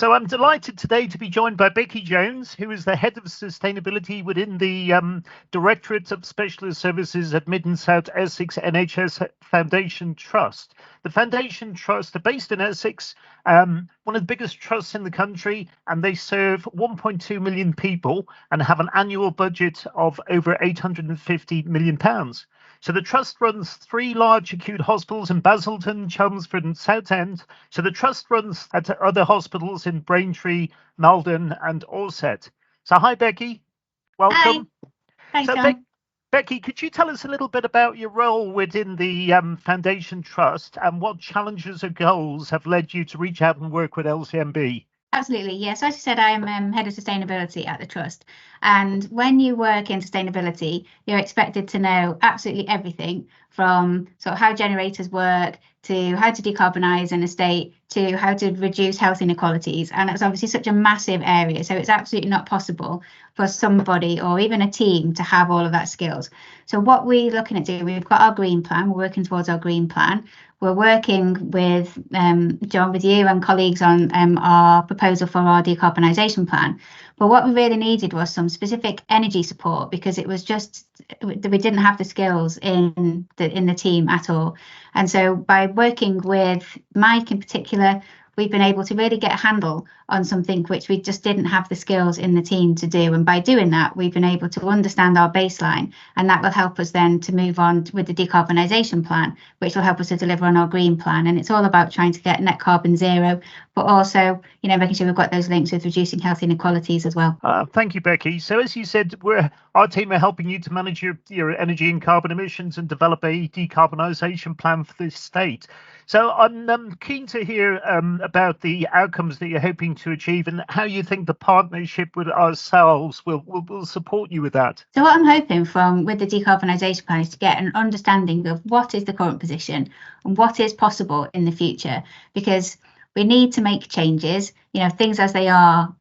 So I'm delighted today to be joined by Becky Jones, who is the Head of Sustainability within the Directorate of Specialist Services at Mid and South Essex NHS Foundation Trust. The Foundation Trust are based in Essex, one of the biggest trusts in the country, and they serve 1.2 million people and have an annual budget of over £850 million. So the Trust runs 3 large acute hospitals in Basildon, Chelmsford and Southend. So the Trust runs at other hospitals in Braintree, Malden and Orsett. So hi, Becky. Welcome. Hi. Thanks, So John. Becky, could you tell us a little bit about your role within the Foundation Trust and what challenges or goals have led you to reach out and work with LCMB? Absolutely. Yes. As you said, I'm head of sustainability at the Trust. And when you work in sustainability, you're expected to know absolutely everything from sort of how generators work to how to decarbonise an estate to how to reduce health inequalities. And it's obviously such a massive area. So it's absolutely not possible for somebody or even a team to have all of that skills. So what we're looking at doing, we've got our green plan. We're working towards our green plan. We're working with John, with you and colleagues on our proposal for our decarbonisation plan. But what we really needed was some specific energy support because it was just we didn't have the skills in the team at all. And so by working with Mike in particular, we've been able to really get a handle on something which we just didn't have the skills in the team to do. And by doing that, we've been able to understand our baseline, and that will help us then to move on with the decarbonisation plan, which will help us to deliver on our green plan. And it's all about trying to get net carbon zero, but also, making sure we've got those links with reducing health inequalities as well. Thank you, Becky. So as you said, our team are helping you to manage your energy and carbon emissions and develop a decarbonisation plan for the state. So I'm keen to hear about the outcomes that you're hoping to achieve and how you think the partnership with ourselves will support you with that. So what I'm hoping with the decarbonisation plan is to get an understanding of what is the current position and what is possible in the future, because we need to make changes, things as they are.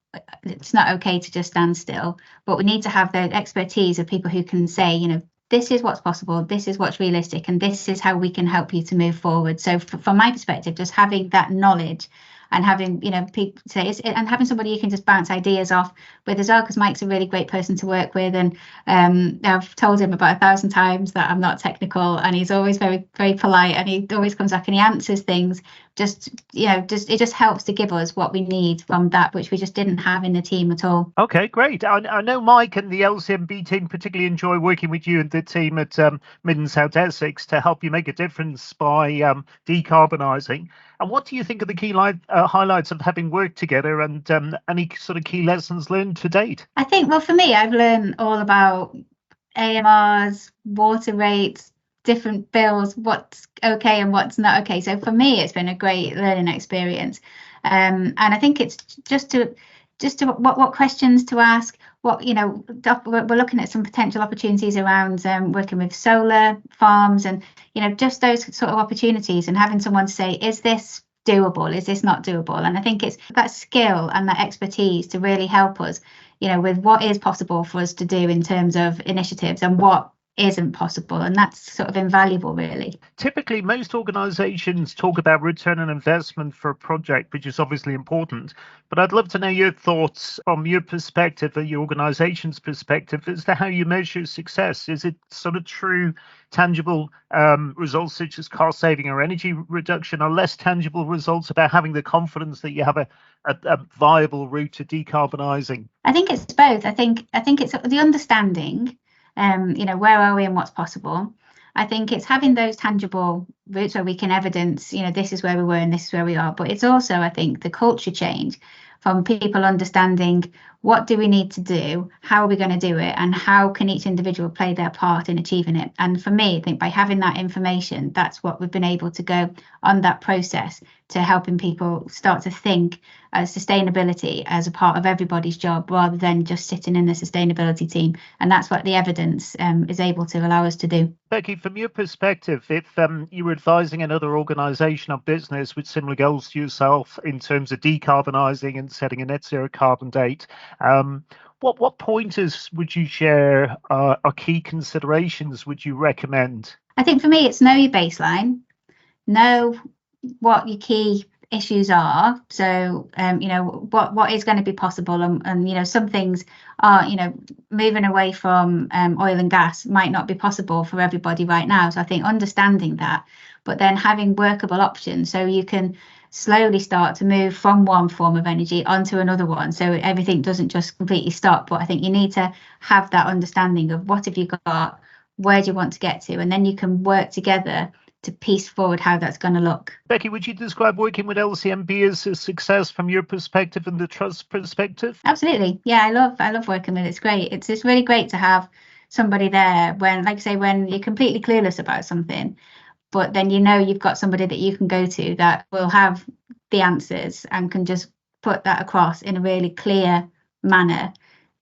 It's not okay to just stand still, but we need to have the expertise of people who can say, this is what's possible, this is what's realistic, and this is how we can help you to move forward. So from my perspective, just having that knowledge and having, people say, and having somebody you can just bounce ideas off with as well, because Mike's a really great person to work with. And I've told him about 1,000 times that I'm not technical, and he's always very, very polite, and he always comes back and he answers things. It just helps to give us what we need from that, which we just didn't have in the team at all. Okay, great. I know Mike and the LCMB team particularly enjoy working with you and the team at Mid and South Essex to help you make a difference by decarbonising. And what do you think are the key highlights of having worked together, and any sort of key lessons learned to date? I think, well, for me, I've learned all about AMRs, water rates, different bills, what's okay and what's not okay. So for me, it's been a great learning experience. And I think it's just to what questions to ask. We're looking at some potential opportunities around working with solar farms and, just those sort of opportunities, and having someone say, is this doable? Is this not doable? And I think it's that skill and that expertise to really help us, with what is possible for us to do in terms of initiatives and what isn't possible, and that's sort of invaluable, really. Typically, most organisations talk about return on investment for a project, which is obviously important, but I'd love to know your thoughts from your perspective, or your organisation's perspective, as to how you measure success. Is it sort of true, tangible results such as cost saving or energy reduction, or less tangible results about having the confidence that you have a viable route to decarbonising? I think it's both. I think it's the understanding. Where are we and what's possible. I think it's having those tangible routes where we can evidence, this is where we were and this is where we are. But it's also, I think, the culture change from people understanding what do we need to do, how are we going to do it, and how can each individual play their part in achieving it. And for me, I think by having that information, that's what we've been able to go on that process to helping people start to think sustainability as a part of everybody's job rather than just sitting in the sustainability team. And that's what the evidence is able to allow us to do. Becky, from your perspective, if you were advising another organisation or business with similar goals to yourself in terms of decarbonising and setting a net zero carbon date, what pointers would you share, or key considerations would you recommend? I think for me, it's know your baseline, know what your key issues are. So, what is going to be possible, and some things are, moving away from oil and gas might not be possible for everybody right now. So I think understanding that, but then having workable options so you can slowly start to move from one form of energy onto another one, so everything doesn't just completely stop. But I think you need to have that understanding of what have you got, where do you want to get to, and then you can work together to piece forward how that's going to look. Becky, would you describe working with LCMB as a success from your perspective and the trust perspective? Absolutely. Yeah, I love working with it. It's great. It's just really great to have somebody there when, like I say, when you're completely clueless about something, but then you've got somebody that you can go to that will have the answers and can just put that across in a really clear manner.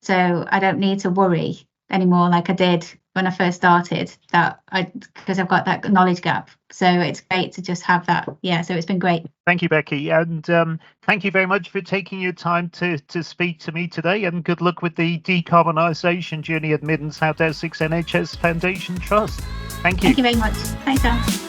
So I don't need to worry anymore like I did when I first started, because I've got that knowledge gap. So it's great to just have that. Yeah, so it's been great. Thank you, Becky. And thank you very much for taking your time to speak to me today, and good luck with the decarbonisation journey at Mid and South Essex NHS Foundation Trust. Thank you. Thank you very much. Thanks, Sam.